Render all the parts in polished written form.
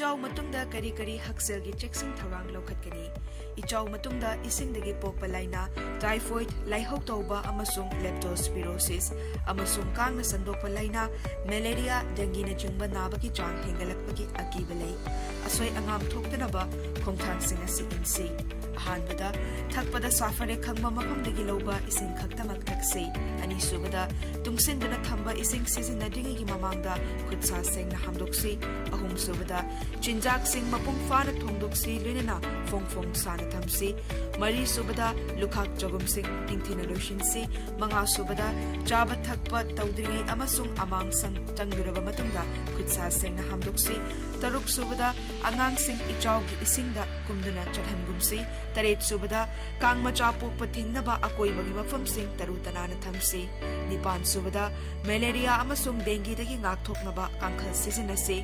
इचाउ मतुंगदा करी करी हक्सेल की चेकिंग थौरांग लौखतकनी इचाउ मतुंगदा इसिंगदगी पोकपा लाइना टाइफॉइड लाइहौ तौबा अमसुंग लेप्टोस्पिरोसिस अमसुंग कांगना संदोकपा लाइना मलेरिया डेंगीना चिंगबा नाबकी चांग हेंगलकपगी अकीबा लई असोय अंगाम थोक्तनबा खोंथांगसिंग असि इनसी अहानबदा थकपदा साफरे खंगबा मफमदगी लौबा इसिंग खक्तमक थक्से अनीसुबदा तुंगसिंदना थंबा इसिंग सिजिनदिंगी ममांगदा खुदसा सेंगना हमदोक्सी अहुमसुबदा चिंजाक सिंग मपुंग फाना थोंदोक्सी लुनना फोंग फोंग साना थमसी मरी सुबदा लुखाक जगुम सिंग निंथिना लोशिनसी मंगा सुबदा चाबा थकपा तौद्रिंगी अमसुंग अमांग संग चंगदुरबा मतुंगदा खुदसा सेंगना हमदोक्सी तरुक सुबदा अंगांग सिंग इचाउगी इसिंगदा कुमदुना चढ़नगुमसी तरेत सुबदा कांग मचा पोकपा थिंगनबा अकोइबगी मफम सिंग तरु तनाना थमसी निपान सुबदा मलेरिया अमसुंग डेंगीदगी ngaktoknaba कांखल सिजिनसी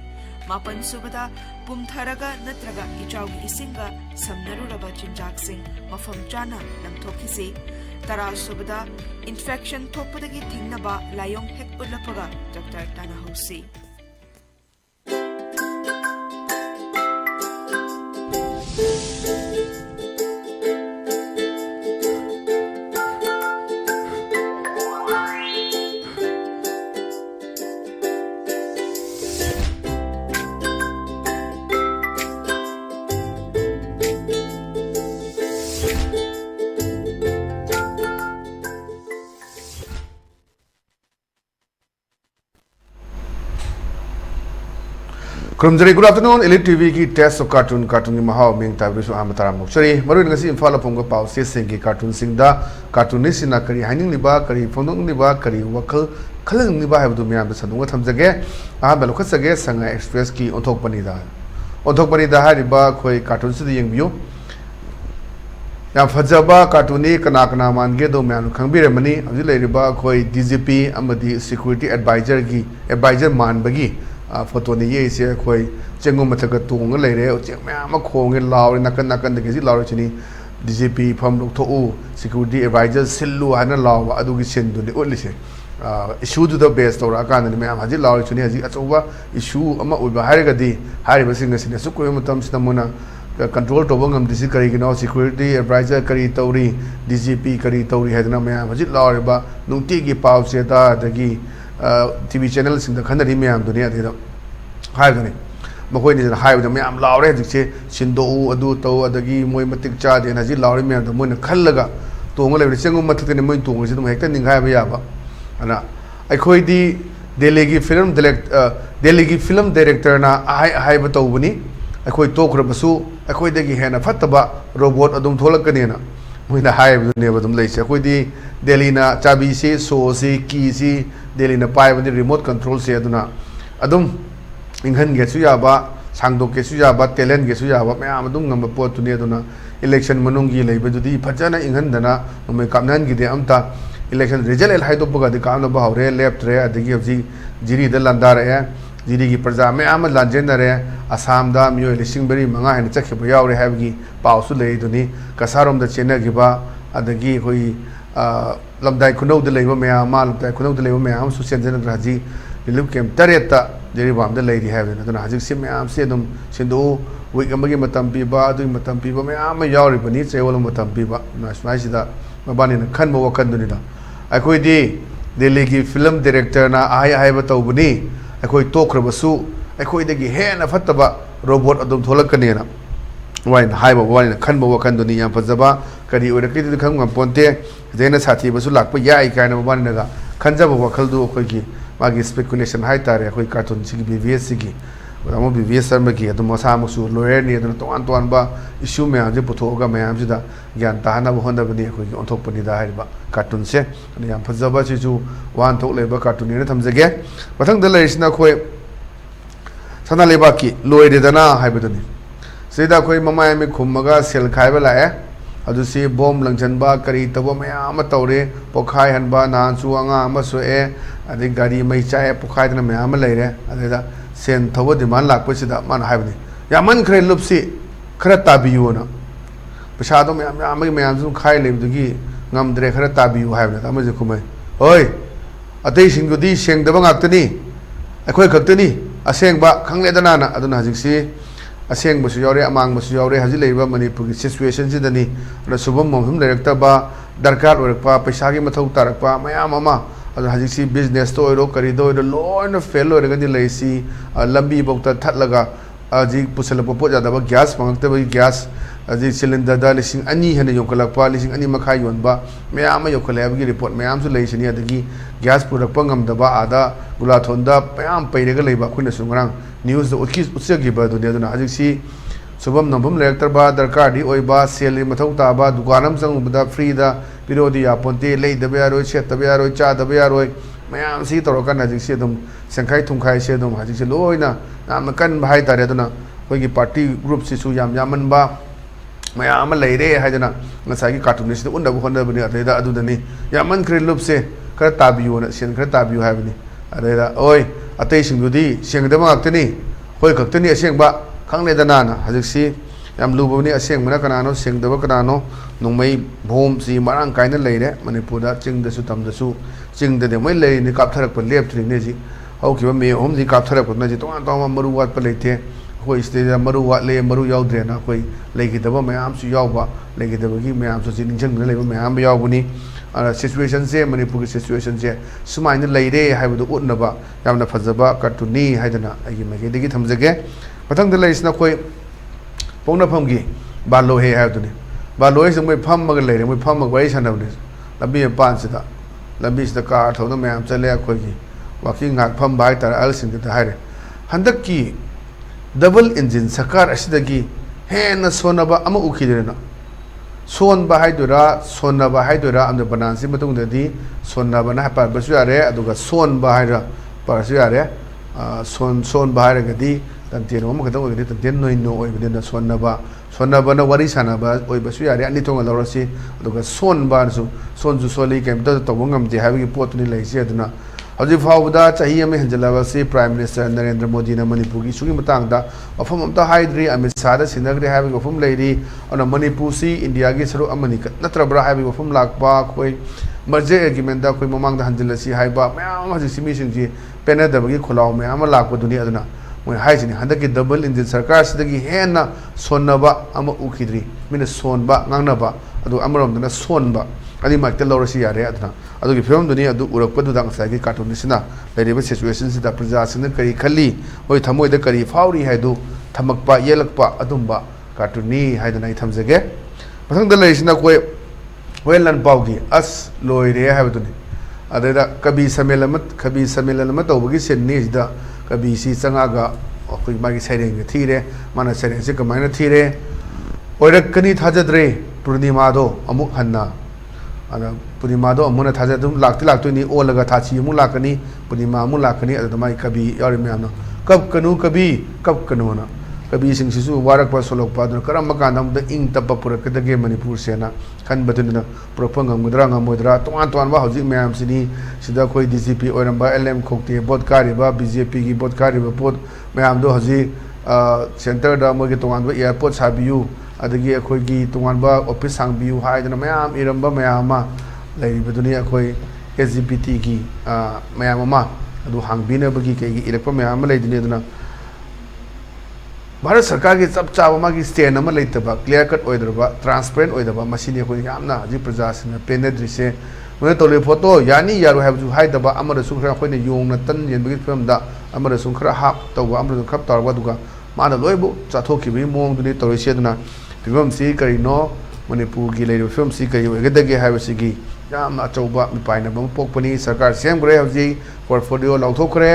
मापन सुबदा पुमथरगा नत्रगा इचाउगी इसिंगा समनरुरबा चिंजाकसिंग मफम चाना लमथोखिसी तरा सुबदा इन्फेक्शन थोपदगी थिंगनबा लायोंग हेक उलपगा डॉक्टर ताना होसी Good afternoon, Elite TV ki test of cartoon ki mahau ming tabisu amatara mukchari maru ngasi imphal ponga pau se sing ki cartoon sing da cartoonist na kari haning liba kari phonong liba kari wakal khalang liba habdu miyam da sanunga thamjage a belo khasage sanga express ki onthok pani da ha riba khoi cartoon si yeng biu ya fajaba cartoon ni kana man ge do myan khangbi remani abji le riba khoi DGP amadi security advisor man bagi photo ने ये इसे कोई चंगो मतलब का तोंग ले रहे हो चंग में आम खोंगे लाओ नकन नकन देखिए लाओ चुनी DGP फम लोग तो ओ सिक्योरिटी एडवाइजर सिल्लू है ना लाओ अदुगी सेंडू ने ओले से इशू जो द बेस्ट और आकान में आम हजी लाओ चुनी हजी अचौबा इशू अमा उबा हारे गदी हारे बसिंग ने सु कोई मतम से नमुना कंट्रोल टोबंग हम दिसी करी गिनो सिक्योरिटी एडवाइजर करी तौरी DGP करी तौरी है ना मैं हजी लाओ रे बा नुंती की पाव से ता दगी TV channel sing the khanda ri myam dunia de hai gani makoi ni hai de myam laure jikse sindo adu to adagi moi matik cha de na ji laure myam da moi na khallaga tong le chengum matik ne moi tong ji dum hekta ningai ba ya ba ana akhoi di Delhi gi film director na hai ba to buni akhoi to khra basu akhoi de gi hena fataba robot adum tholakani na moi na hai ba ne ba dum leise akhoi di Delhi na chabi se so se ki si Delhi na pai bani remote control se aduna adum inghan ge su ya ba sangdok ge su ya ba talent ge su ya ba myam adum ngam pot tu ne aduna election manung gi leibe judi phajana inghan dana me kamnan gi de amta election result el haido baga de kam na ba hore left re adigi abji jiri da landar e jiri gi praja me am lanjen re assam da myo lising beri manga hen chakhe ba yaw re habgi paw su lei duni kasarom da chena gi ba adagi hoi lamdai kunau de leiba me ama lamdai kunau de leiba me am su sen jen raji lilu kem tareta jeri bam de lei di have na duna hajik sim me am se dum sindu week amagi matam pi ba adu matam pi ba me am yaw ri bani chewol matam pi ba na smai sida mabani na khan bo kan duni da akoi di Delhi gi film director na ai ba taw buni akoi tokra basu akoi de gi he na fataba robot adum tholakani na wain hai ba wain khan bo kan duni yam fazaba kari orakti de khang ngam ponte देना साथी बसु लाख पर या इकाई ना बाने लगा खंजा बवा खल दो कोई की मागी स्पेकुलेशन हाई तारे कोई कार्टून सी की BVS सी की और हम BVS सर में की तो मसा मसू लॉयर नहीं तो तो बा इशू में आजे पुथोगा मैं हम जिदा ज्ञान ताना वो होना बनी कोई ऑनथोक पनी दा है बा कार्टून से याम फजबा से जो वान थोक लेबा कार्टून ने थमजगे मथंग दल इसना कोई सना लेबा की लॉयर देना है बदनी सीधा कोई ममाय में खुमगा सेल खाइबा लाए अदुसी बॉम लंचनबा करी तबो मयाम तौरे पोखाय हनबा नानसु अंगा मसुए अदि गाड़ी मई चाय पोखायदना मयाम लेरे अदेदा सेन थबो डिमांड लाकपसिदा मान हाइबनी यामन खरे लुपसी खरा ताबियोना पैसादो मयाम सु खाय लेबदगी ngamdre khara tabiu haibna amaje khumai oi atei singudi sengdaba ngaktani akhoi khaktani asengba khangle dana na aduna hajiksi असेंबसु यावरे अमांगबसु यावरे हजि लेबा मणिपुर की सिचुएशन सिदनी सुबम मौसम लेरक्तबा दरकार ओरक्पा पैसा की मथौ तारक्पा मयाम अमा हजि बिजनेस तो ओरो करिदो ओरो लोन फेल ओरगदि लेसी लंबी बौता थटलगा हजि पुसलप पोत जादबा गैस फंगक्तबा गैस हजि सिलिंडर दा लिसिंग अनि हेन योकलकपा लिसिंग अनि मखा योनबा मयाम योकले हाबगी रिपोर्ट मयाम सु लेसिनी अदगी गैस पुरकपा ngамदबा आदा गुलाथोंदा मयाम पैरेगा लेबा खुना सुंगरांग न्यूज़ उत्सगिबा दुनिया हजि सुबम नंबम लेक्तरबा दरकार दी ओइबा सेल मथौ ताबा दुकानम संगबदा फ्री दा पिरोदी यापोंते लेदबे यारोय सेतबे यारोय चादबे यारोय मयाम सी तोरकन हजि से दम संखाई थुंखाई से दम हजि से लोइना नाम कन भाई तारे दुना कोई पार्टी ग्रुप सिसु याम यामनबा मयाम लेरे हाइदना ngसागी कार्टून से उन्नब होनबनी अरेदा अदुदनी यामन क्रे लुप से खर ताबियो न सेन खर ताबियो हाबनी अरेदा ओय अतै सिंगुदी सेंगदमा ngakतनी होय खक्तनी असेंगबा खंगलेदना ना हजि याम लुबनी असेंगमना कनानो सेंगदबा कनानो नोंमै भोम सि मरांग कायना लेरे मणिपुरदा चिंगदसु तमदसु चिंगददे मै लेरिनि कापथरक प लेपत्रिने जि हौकिबा मे होम जि कापथरक प नजि तोंगा तोंगा मरु वाट प लेते होय स्टेज मरु वाट ले मरु यावद्रे ना कोई लेगिदबा मयाम सु यावबा लेगिदबगी मयाम सु जिनिंजंग लेबा मयाम यावबनी सिचुएशन से मणिपुर की सिचुएशन से सुमाइन लेरे हाइबदु उन्नबा यामना फजबा कार्टूनी हाइदना आगी मगेदगी थमजगे मथंग लेसिना कोई पौनफम की बालो हे हाइबदुनी बालो हे मै फमग लेरे मै फमग बाई सनबने लंबी पान सिदा लंबी सिदा कार थौना मयाम चले अखोगी वाकिंग ngak फम बाय तार अल सिंग ता हाइरे हंदक की डबल इंजिन सरकार असिदगी हेन सोनबा अमा उखिदरेना सोनबा हाइदुरा सोनबा हाइदुरा अमद बनानसि मतुंगददी सोनबा ना पार बसु यारे अदुगा सोनबा हाइरा पारसु यारे सोनबा हाइरगदी तंतेन ओम खदम ओगदि तंतेन नोइनो ओइबदिना सोनबा ना वारी सानबा ओइबसु यारे अनि तोंगा लौरसि अदुगा सोनबा सु सोनजु सोली केमता तबंगमदि हाइबगी पोतुनि लेसि अदुना हजि फावदा चाही अमे हंजलाबसि प्राइम मिनिस्टर नरेंद्र मोदी ना मणिपुर की सुगी मतंगदा वफम अमता हाइद्री अमित शाह सिनगरे हाइबगी वफम लेरी अन मणिपुर सी इंडिया की सरो अमनि नत्रब्रा हाइबगी वफम लाकबा कोई मर्जे एग्रीमेंट दा कोई ममांगदा हंजलसि हाइबा मयाम हजि सिमिसिंगजि पेनदबगी खुलाव मयाम लाकबदुनि अदुना मोय हाइजिनि हंदकी डबल इंजिन सरकार सिदगी हेना सोनबा अमा उखिद्री मिना सोनबा ngangnaba अदु अमरमदना सोनबा अदि माइकते लौरसि यारे अदना अदुगी फिल्म दुनि अदु उरकपदुदा ngसागी कार्टून सिना लेरिबा सिचुएशन सिदा प्रजा सिना करी खल्ली होय थमोयदा करी फावरी हाइदु थमकपा येलकपा अदुंबा कार्टूनी हाइदना इ थमजगे मथंगदा लेसिना कोय वेलन पाउगी अस लोइरे हाइबदुनि अदेदा कबी समेलन म तौबगी सेन्नी जिदा कबी सी चंगागा अखोय मागी सैरेंग थीरे माना सैरेंग से कमायना थीरे ओरकनी थाजद्रे पूर्णिमादो अमुक हन्ना अना पूर्णिमादो अमुना थाजदुम लाक्तोनी ओलगा थाची अमुक लाकनी पूर्णिमा अमुक लाकनी अदमाई कबी यारि म्यामना कब कनु ना कबी सिंगसिसु वारक पर सोलकपा दु करम कांदम इंग तप पुरकदगे मणिपुर सेना खनबदुना पुरपंगमगदरा ngमोदरा तोन बा हौजिक म्याम सिनी सिदा कोई DGP Oramba LM खोक्ते boat कारिबा BJP की बोट कारिबा पोत म्याम दो हौजिक सेंटर दा मोगे तोन बा एयरपोर्ट साबियु अदगी अखोगी तोन बा ऑफिस सांबियु हाइदना म्याम इरंबा म्याम लेरिबदुनी अखोई एसजीपीटी की म्याम मा अदु हांगबिनबगी केगी इरकपा म्याम लेदिनी अदुना भारत सरकार की चप चाब की स्टैंड क्लियर कट ट्रांसपेरेंट मसीनी हजी प्रजा पेनद्रीसे मैं तौले फोटो यानी यारो है खर योंग तन येंबगी फिल्म खर हाप तब खप तौर माना लोब चाथोखी मौनी तौरीसे फिल्म से कहींनो मणिपुर की फिल्म से कई है अचौब पाइनब पोपनी सरकार सेमग्रे हजी पोर्टफोलियो लौथोखरे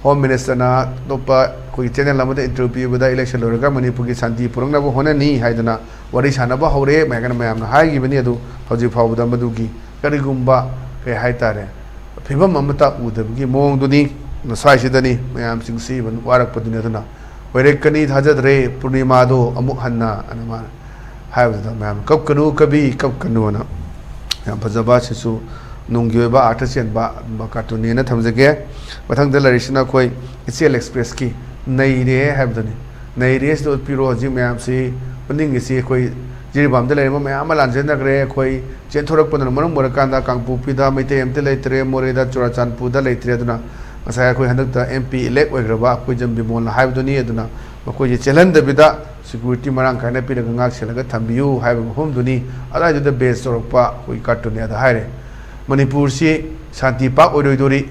होम मिनिस्टर अतोप कोई चैनल इंटरव्यू इलेक्शन लोरगा मणिपुर की शांति पुरंगनब होननी हाइदना वरी सानब हौरे मैगन मैम हाइगिबनी अदु हौजिक फाउबदा मदुगी करिगुंबा कई हाइतारे फिबम अमता उदबगी मोंगदुनी नसाइसिदनी मैम सिंगसी वारकपदुनी अदुना वैरेकनी थाजद्रे पूर्णिमादो अमुक हन्ना अनमा हाइबदा मैम कब ना याम फजबा सिसु नोंगयोबा आर्ट चेनबा कार्टून थमजगे मथंग लरिसिना कोई इचेल एक्सप्रेस की नईरे हाइबदनी नईरे पिरो हजी मैम से पुनिंगिसी कोई जिरीबाम मैम लांजनग्रे कोई चेंथोरकपन मरम मोरकांदा कांगपुपीदा मैते एमते लेतरे मोरेदा चुराचानपुरदा लेतरे अदुना मसाय कोई हंदक MP इलेक्ट ओइग्रबा कोई जम बिमोल हाइबदनी अदुना मखोई चेलहनदबिदा सिक्योरिटी मरांग कायना पिरगा ngak selaga thambiyu haiba mafum duni adai da base sorokpa koi cartoon ya da haire manipur si shanti pak oidori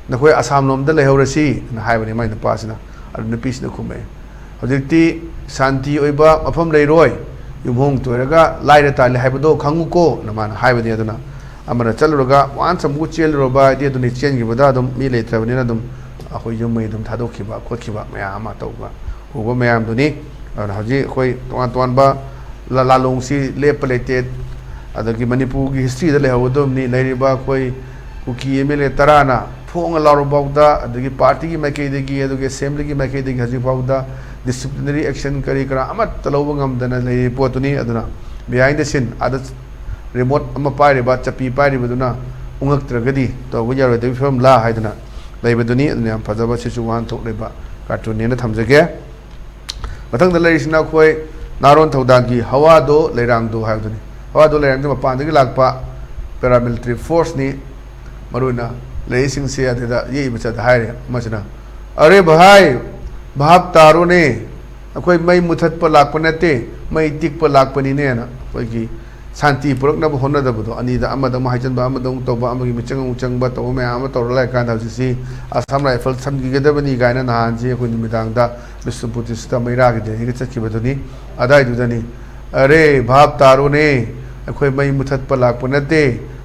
nakoi asam lom da lehorasi na haiba ni mai na pasina aduna pisna khume hojikti shanti oiba mafam leiroi yumhong toiraga laira ta le haiba do khangu ko na man haiba ni aduna amara chaluraga wan samu chel roba di aduni chen gi bada dum mi le trabani na dum akoi yumai dum thadokhiba khothiba maya ama tawba ugo mayam duni हजी कोई तोन बा लालोंग सी लेप लेते अदगी मणिपुर की history दले हवदमनी लेरिबा कोई cookie MLA तराना Phong लारो बाउदा अदगी party की मैकेदगी अदगी असेंबली की मैकेदगी हजी बाउदा डिसिप्लिनरी एक्शन करी करा अमत तलौब ngam ले पोतुनी अदना बिहाइंड द सीन अद रिमोट अम पाइरिबा चपी पाइरिबदुना उंगक्त्रगदी तो गुजारो दे फिल्म ला हाइदना लेबदुनी अदना फजबा सिचु वान थोक लेबा कार्टून ने थमजगे मथंग लेरिसना कोई नारोन थौदांगी हवादो लेरांगदो हायदुनी हवादो लेरांगदो मपानदगी लाकपा पैरामिलिट्री फोर्स नि मरुना लेसिंग से अददा ये बचत हायरे मसना अरे भाई भाप तारो ने कोई मई मुथत पर लाकप नते मई टिक पर लाकपनी ने ना कोई की शांति पुरकनब होनदबदो अनिदा अमदम हाइजनबा अमदम तोबा अमगी मिचंग उचंगबा तो मैं आम तौर लाइ कान हजसी असम राइफल समगिगदबनी गायना नहान जे कोई निमिदांगदा बिष्णुपुर सिस्ता मैरा के देही चखिबदनी अदाय दुदनी अरे भाप तारो ने कोई मई मुथत पर लाकप नते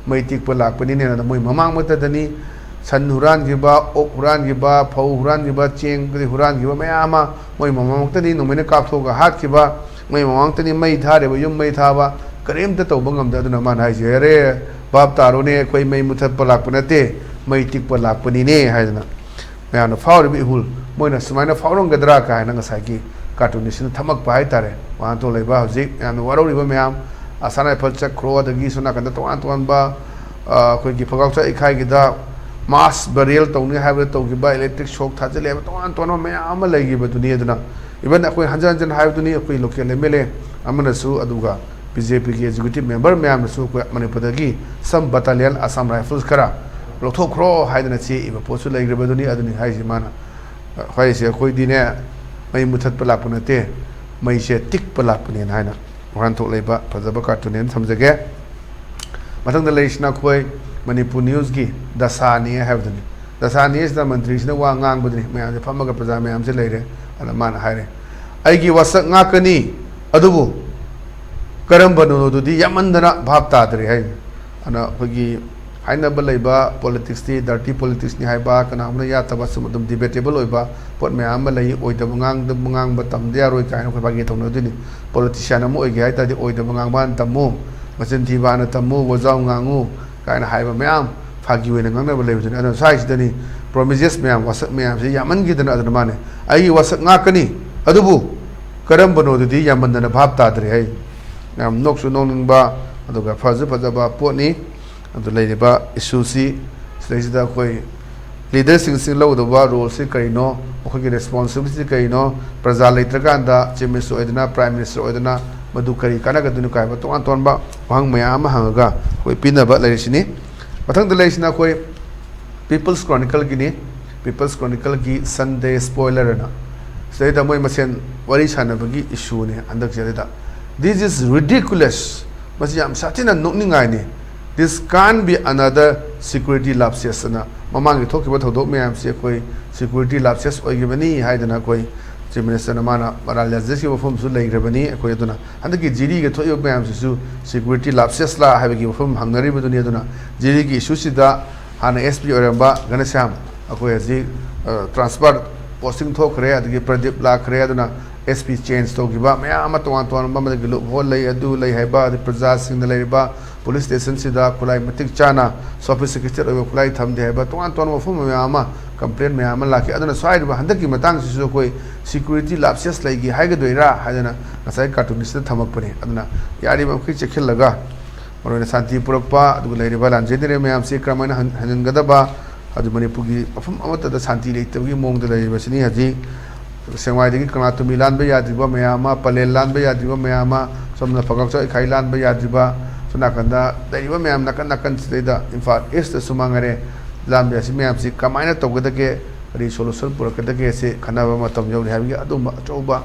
मई टिक पर लाकपनी ने ना मोय ममांग मतदनी सन हुरान गिबा ओक हुरान गिबा फौ हुरान गिबा चेंग हुरान गिबा मयामा मोय ममांगतनी नोमेने कापथोगा हात गिबा मोय ममांगतनी मई थारे युम मई थाबा करेम तब गमदना मान है अरे बाप तारो ने कोई मई मुथत पर लाप नते मई टिक पर लापनी ने मैं फाउब इहुल मोना सुमायना फाउरंगद्रा कायना की कार्टून थमक है तारे वहाँ तो लेबा हजिक याम वारौरिबा मैम आसा राइफल चक्रो अदगी सोनाकंदा तोान तोानबा अखोई फगाउचा इखाइगिदा मास बरियल तौनी है तौगिबा इलेक्ट्रिक शॉक थाजले तोान तोान मैम लेगिबदुनी अदना इवन अखोई हंजन हंजन हाइबदुनी अखोई लोकल एमएलए अमनसु अदुगा बीजेपी की एग्जीक्यूटिव मेंबर मैम मनपुर सम बटालियन असम राइफल्स खरा लौथोख्रो है चे पोचु लेग्रबदुनी माना हाइसे अखोइदीने मई मुथत लाप नते मई से टिक लापने वहां थोब फजब कार्टून थमजगे मथंग लेना अखोई मनपुर न्यूज़ की दशानी है दशानी मंत्री वा गांगबदनी मैम फमग प्रजा मैम से लेरे माना है वसक गाकनी अदुबु करम्बनुदुदी यामंदना भाव तादरे है अना अखोगी हाइनब लेबा पॉलिटिक्स दी डर्टी पॉलिटिक्स नि हाइबा कनामना यातबा सम डिबेटेबल होइबा पोट मैम लई ओइदब गांग तमदे यारोय कायन अखोय बागे तौनदुनी पॉलिटिशियन अम ओइगे हाइतादि ओइदब गांगबा तमु मचिन थीबाना तमु वजाव गांगु कायन हाइबा मैम फागी ओइना गांगनब लेबजुनी अना साइसदनी प्रोमिसेस मैम वसक मैम से यामनगिदना अदना माने आई वसक गाकनी अदुबु करम्बनुदुदी यामंदना भाव तादरे है नाम नोक्सु नोनिंगबा अदुगा फजब पोनी अदु लेरिबा इशूसी सिदा कोई लीडरसिंग सिंग लौदबा रोल से करिनो अखोगी रिस्पांसिबिलिटी करिनो प्रजा लेत्रकांदा चीफ मिनिस्टर ओइदना प्राइम मिनिस्टर ओइदना मदु करी कानागदुनु कायबा तोन तोनबा वहांग मयाम हंगा कोई पिनबा लेरिसिनी मथंग लेरिसिना कोई पीपल्स क्रॉनिकल की संडे स्पॉइलर ना सेदा मोय मसेन वरी सानबगी इशू ने अंदक जेदा This is ridiculous. Masi am satina nokningai ni. This can't be another security lapses na. Mamang gi thoki ba thodok me am se koi security lapses oi gi bani haidana koi chief minister na mana maral judge ki form su lai rebani koi aduna andaki jiri ge thoyo me am su security lapses la ha gi form hangnari bu dunia aduna jiri gi issue sida hana SP oramba ganesham akoi ji transfer posting thokre adagi Pradeep la khre aduna SP change to giba ma'am तो whole प्रजा police station से खुलाई मतिक चाना sophisticated खुलाई थमदे है तोान तोन मफम ma'am complain ma'am लाखे स्वाई हंदक की मतंग कोई security लाप्सेस लेगी हाइगदोइरा नसाई cartoonist थमकपने यारीबी चेखिलगा मरोना शांति पुरक्पा लांजेदरे ma'am से क्रमैन हंगदबा मनपुर की मफम शांति लेतबगी मौंग लेबसनी हजी सेवाई कना तुमी लाब याद्रीब मैम पलेल लाब याद्रीब मैम सोमना फगाचा इखाई लाब याद्रीब सोनाकंद मैम नाकन नाकन इम्फाल ईस्ट सुमांगरे लाब मैम से कमायन तौगदगे ꯀꯔꯤ ꯁꯣꯂꯨꯁꯟ ꯄꯨꯔꯛꯀꯗꯒꯦ ꯁꯤ ꯈꯟꯅꯕ ꯃꯇꯝ ꯌꯧꯔꯦ ꯍꯥꯏꯕꯒꯤ ꯑꯗꯨꯝꯕ ꯑꯆꯧꯕ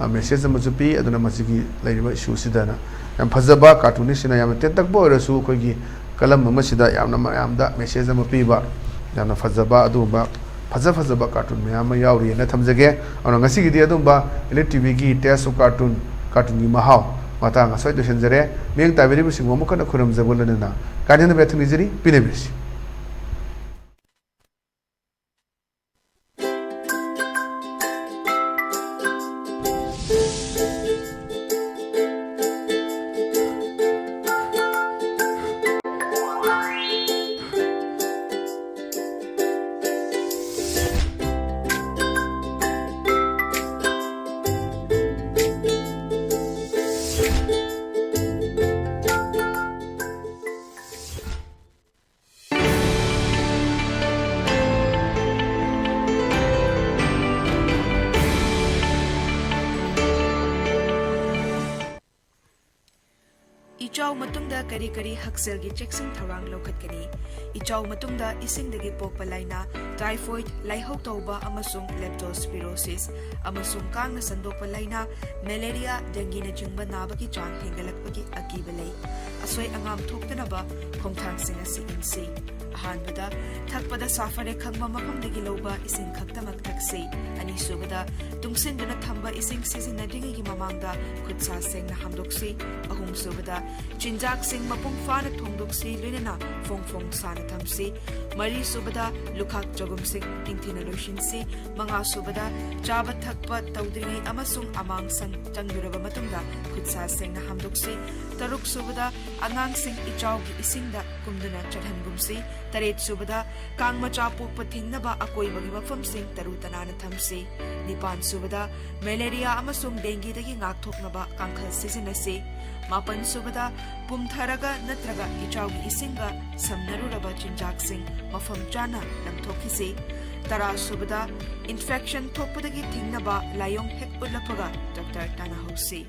ꯃꯦꯁꯦꯖ ꯑꯃꯁꯨ ꯄꯤ ꯑꯗꯨꯅ ꯃꯁꯤꯒꯤ ꯂꯩꯔꯤꯕ ꯏꯁꯨꯁꯤꯗꯅ ꯌꯥꯝ ꯐꯖꯕ ꯀꯥꯔꯇꯨꯅꯤꯁꯁꯤꯅ ꯌꯥꯝꯅ ꯇꯦꯟꯇꯛꯄ ꯑꯣꯏꯔꯁꯨ ꯑꯩꯈꯣꯏꯒꯤ ꯀꯂꯝ ꯑꯃꯁꯤꯗ ꯌꯥꯝꯅ ꯃꯌꯥꯝꯗ ꯃꯦꯁꯦꯖ ꯑꯃ ꯄꯤꯕ ꯌꯥꯝꯅ ꯐꯖꯕ ꯑꯗꯨꯒꯨꯝꯕ ꯐꯖꯕ ꯀꯥꯔꯇꯨꯟ ꯃꯌꯥꯝ ꯑꯃ ꯌꯥꯎꯔꯤꯅ ꯊꯝꯖꯒꯦ ꯑꯗꯨꯅ ꯉꯁꯤꯒꯤꯗꯤ ꯑꯗꯨꯝꯕ ꯏꯂꯤꯠ ꯇꯤꯚꯤꯒꯤ ꯇꯦꯁ ꯑꯣꯐ ꯀꯥꯔꯇꯨꯟꯒꯤ ꯃꯍꯥꯎ ꯃꯇꯥꯡ ꯑꯁ꯭ꯋꯥꯏ ꯂꯣꯏꯁꯤꯟꯖꯔꯦ ꯃꯤꯠꯌꯦꯡ ꯇꯥꯕꯤꯔꯤꯕꯁꯤꯡꯕꯨ ꯑꯃꯨꯛ ꯍꯟꯅ ꯈꯨꯔꯨꯝꯖꯕ ꯂꯣꯏꯅꯅ ꯀꯥꯏꯅꯅ ꯊꯝꯖꯔꯤ ꯄꯤꯅꯕꯤꯔꯁꯤ इचाउ मतुंगदा करी करी हक्सेलगी चेक्सिंग थौरांग लौखटकनी इचाउ मतुंगदा इसिंगदगी पोकपा लाइना टाइफॉइड लाइहौ तौबा अमसुंग लेप्टोस्पिरोसिस अमसुंग कांगना संदोकपा लाइना मलेरिया डेंगीना चिंगबा नाबगी चांग हेंगलकपगी अकीबा लई असोय अंगाम थोक्तनबा खोंथांगसिंग असि इंसी अहानबदा थकपदा साफरे खंगबा मफमदगी लौबा इसिंग खक्तमक थक्सी अनीसुबदा तुंगसिंदना थंबा इसिंग सिजिनदिंगी ममांगदा खुदसा सेंगना हमदोक्सी अहुमसुबदा चिंजाक सिंग मपुंग फाना थोंदोक्सी लोइनना फोंग साना थमसी मरी सुबदा लुखाक जगुम सिंग इंथिना लोइशिनसी मंगा सुबदा चाबा थकपा तौद्रिंगै अमसुंग अमांग संग चंगुरबा मतुंगदा खुदसा सेंगना हमदोक्सी तरुक सुबदा अगांग सिंग इचाउगी इसिंगदा कुमदुना चढ़हनगुमसी तरेत सुबदा कांग मचा पोकपा थिंगनबा अकोइबगी मफम सिंग तरु तनाना थमसी निपान सुबदा मलेरिया अमसुंग डेंगीदगी ngakthoknaba kangkhal sizinasi मापन सुबदा पुमथरगा नत्रगा इचाउगी इसिंगा समनरुरबा चिंजाकसिंग मफम चाना लंगथोखिसी तरा सुबदा इन्फेक्शन थोकपदगी थिंगनबा लायोंग हेक उल्लपगा डॉक्टर ताना हौसी